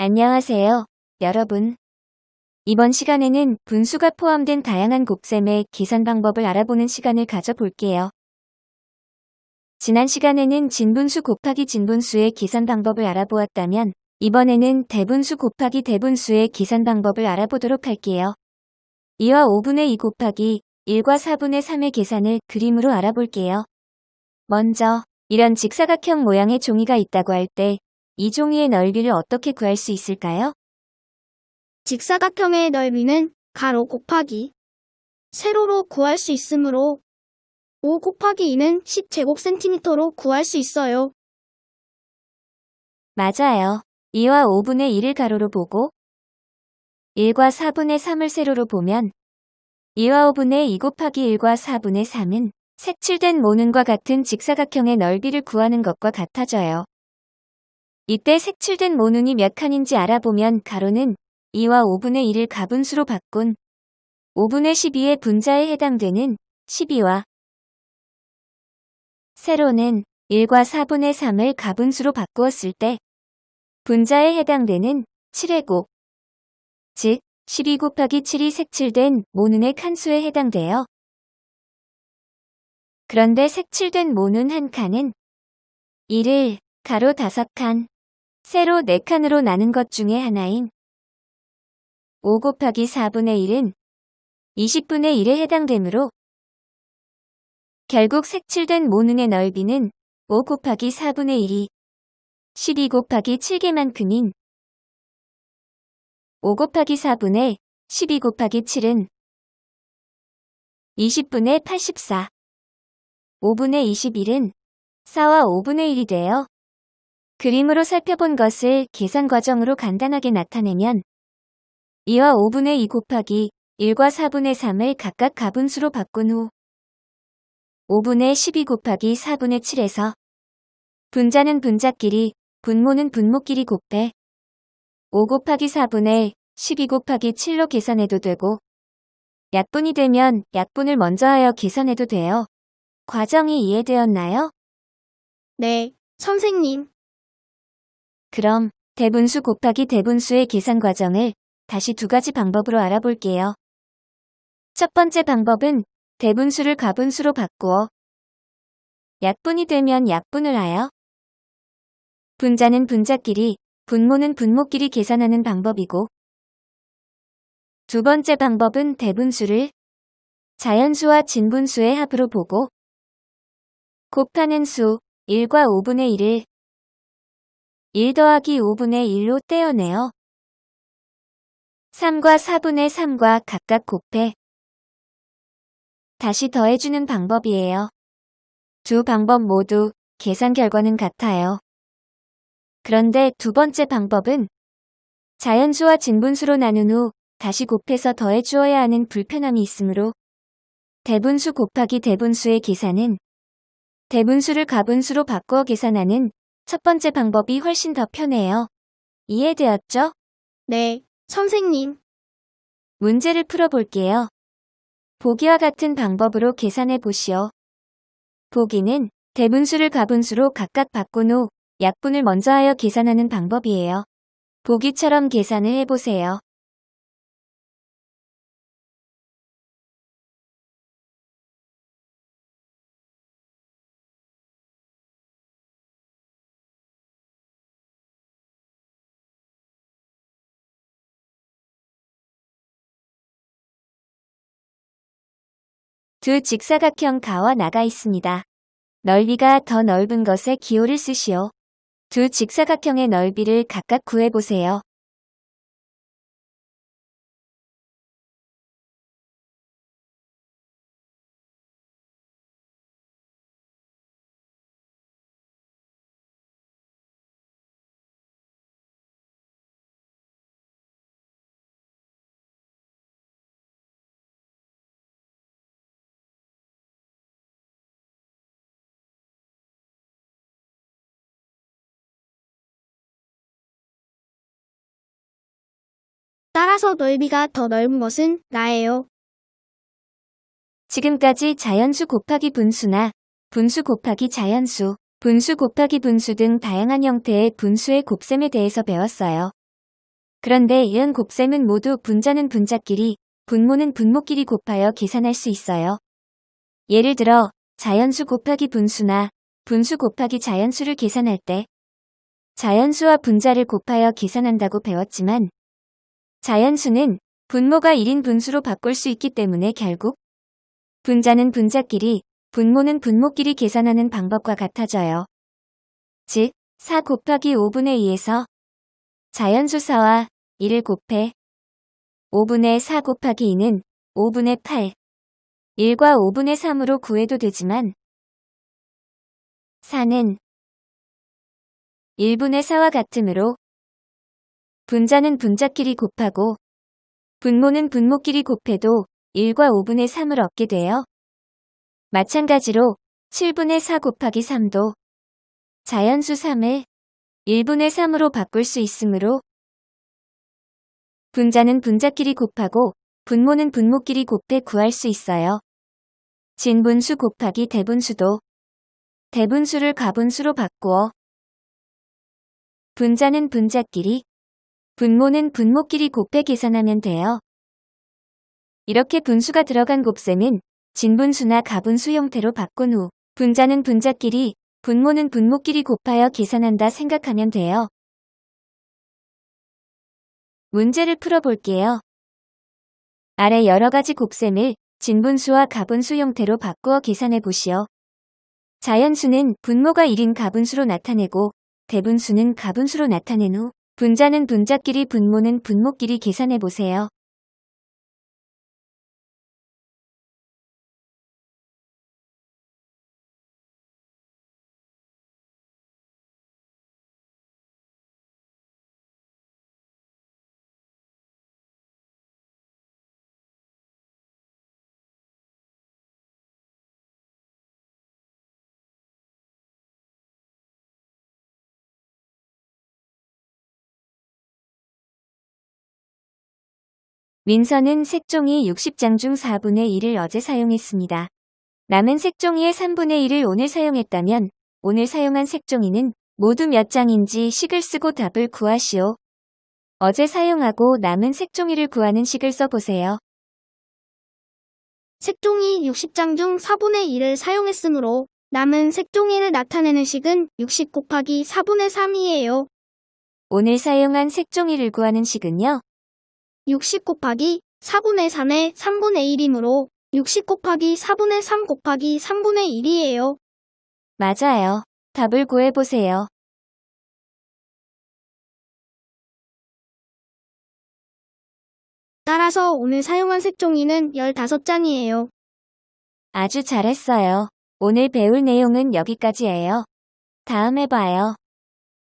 안녕하세요, 여러분. 이번 시간에는 분수가 포함된 다양한 곱셈의 계산 방법을 알아보는 시간을 가져볼게요. 지난 시간에는 진분수 곱하기 진분수의 계산 방법을 알아보았다면 이번에는 대분수 곱하기 대분수의 계산 방법을 알아보도록 할게요. 2와 5분의 2 곱하기 1과 4분의 3의 계산을 그림으로 알아볼게요. 먼저 이런 직사각형 모양의 종이가 있다고 할 때 이 종이의 넓이를 어떻게 구할 수 있을까요? 직사각형의 넓이는 가로 곱하기 세로로 구할 수 있으므로 5 곱하기 2는 10제곱센티미터로 구할 수 있어요. 맞아요. 2와 5분의 1을 가로로 보고 1과 4분의 3을 세로로 보면 2와 5분의 2 곱하기 1과 4분의 3은 색칠된 모눈과 같은 직사각형의 넓이를 구하는 것과 같아져요. 이때 색칠된 모눈이 몇 칸인지 알아보면 가로는 2와 5분의 1을 가분수로 바꾼 5분의 12의 분자에 해당되는 12와 세로는 1과 4분의 3을 가분수로 바꾸었을 때 분자에 해당되는 7의 곱, 즉 12 곱하기 7이 색칠된 모눈의 칸수에 해당돼요. 그런데 색칠된 모눈 한 칸은 1을 가로 5칸, 세로 4칸으로 나눈 것 중에 하나인 5 곱하기 4분의 1은 20분의 1에 해당되므로 결국 색칠된 모눈의 넓이는 5 곱하기 4분의 1이 12 곱하기 7개만큼인 5 곱하기 4분의 12 곱하기 7은 20분의 84, 5분의 21은 4와 5분의 1이 돼요. 그림으로 살펴본 것을 계산 과정으로 간단하게 나타내면 2와 5분의 2 곱하기 1과 4분의 3을 각각 가분수로 바꾼 후 5분의 12 곱하기 4분의 7에서 분자는 분자끼리, 분모는 분모끼리 곱해 5 곱하기 4분의 12 곱하기 7로 계산해도 되고 약분이 되면 약분을 먼저 하여 계산해도 돼요. 과정이 이해되었나요? 네, 선생님. 그럼 대분수 곱하기 대분수의 계산 과정을 다시 두 가지 방법으로 알아볼게요. 첫 번째 방법은 대분수를 가분수로 바꾸어 약분이 되면 약분을 하여 분자는 분자끼리, 분모는 분모끼리 계산하는 방법이고 두 번째 방법은 대분수를 자연수와 진분수의 합으로 보고 곱하는 수 1과 5분의 1을 1 더하기 5분의 1로 떼어내어 3과 4분의 3과 각각 곱해 다시 더해주는 방법이에요. 두 방법 모두 계산 결과는 같아요. 그런데 두 번째 방법은 자연수와 진분수로 나눈 후 다시 곱해서 더해주어야 하는 불편함이 있으므로 대분수 곱하기 대분수의 계산은 대분수를 가분수로 바꾸어 계산하는 첫 번째 방법이 훨씬 더 편해요. 이해되었죠? 네, 선생님. 문제를 풀어볼게요. 보기와 같은 방법으로 계산해 보시오. 보기는 대분수를 가분수로 각각 바꾼 후 약분을 먼저 하여 계산하는 방법이에요. 보기처럼 계산을 해보세요. 두 직사각형 가와 나가 있습니다. 넓이가 더 넓은 것에 기호를 쓰시오. 두 직사각형의 넓이를 각각 구해보세요. 따라서 넓이가 더 넓은 것은 나예요. 지금까지 자연수 곱하기 분수나 분수 곱하기 자연수, 분수 곱하기 분수 등 다양한 형태의 분수의 곱셈에 대해서 배웠어요. 그런데 이런 곱셈은 모두 분자는 분자끼리, 분모는 분모끼리 곱하여 계산할 수 있어요. 예를 들어 자연수 곱하기 분수나 분수 곱하기 자연수를 계산할 때 자연수와 분자를 곱하여 계산한다고 배웠지만 자연수는 분모가 1인 분수로 바꿀 수 있기 때문에 결국 분자는 분자끼리, 분모는 분모끼리 계산하는 방법과 같아져요. 즉, 4 곱하기 5분의 2에서 자연수 4와 1을 곱해 5분의 4 곱하기 2는 5분의 8, 1과 5분의 3으로 구해도 되지만 4는 1분의 4와 같으므로 분자는 분자끼리 곱하고 분모는 분모끼리 곱해도 1과 5분의 3을 얻게 돼요. 마찬가지로 7분의 4 곱하기 3도 자연수 3을 1분의 3으로 바꿀 수 있으므로 분자는 분자끼리 곱하고 분모는 분모끼리 곱해 구할 수 있어요. 진분수 곱하기 대분수도 대분수를 가분수로 바꾸어 분자는 분자끼리, 분모는 분모끼리 곱해 계산하면 돼요. 이렇게 분수가 들어간 곱셈은 진분수나 가분수 형태로 바꾼 후 분자는 분자끼리, 분모는 분모끼리 곱하여 계산한다 생각하면 돼요. 문제를 풀어볼게요. 아래 여러 가지 곱셈을 진분수와 가분수 형태로 바꾸어 계산해 보시오. 자연수는 분모가 1인 가분수로 나타내고 대분수는 가분수로 나타낸 후 분자는 분자끼리, 분모는 분모끼리 계산해 보세요. 민서는 색종이 60장 중 4분의 1을 어제 사용했습니다. 남은 색종이의 3분의 1을 오늘 사용했다면 오늘 사용한 색종이는 모두 몇 장인지 식을 쓰고 답을 구하시오. 어제 사용하고 남은 색종이를 구하는 식을 써보세요. 색종이 60장 중 4분의 1을 사용했으므로 남은 색종이를 나타내는 식은 60 곱하기 4분의 3이에요. 오늘 사용한 색종이를 구하는 식은요. 60 곱하기 4분의 3의 3분의 1이므로 60 곱하기 4분의 3 곱하기 3분의 1이에요. 맞아요. 답을 구해보세요. 따라서 오늘 사용한 색종이는 15장이에요. 아주 잘했어요. 오늘 배울 내용은 여기까지예요. 다음에 봐요.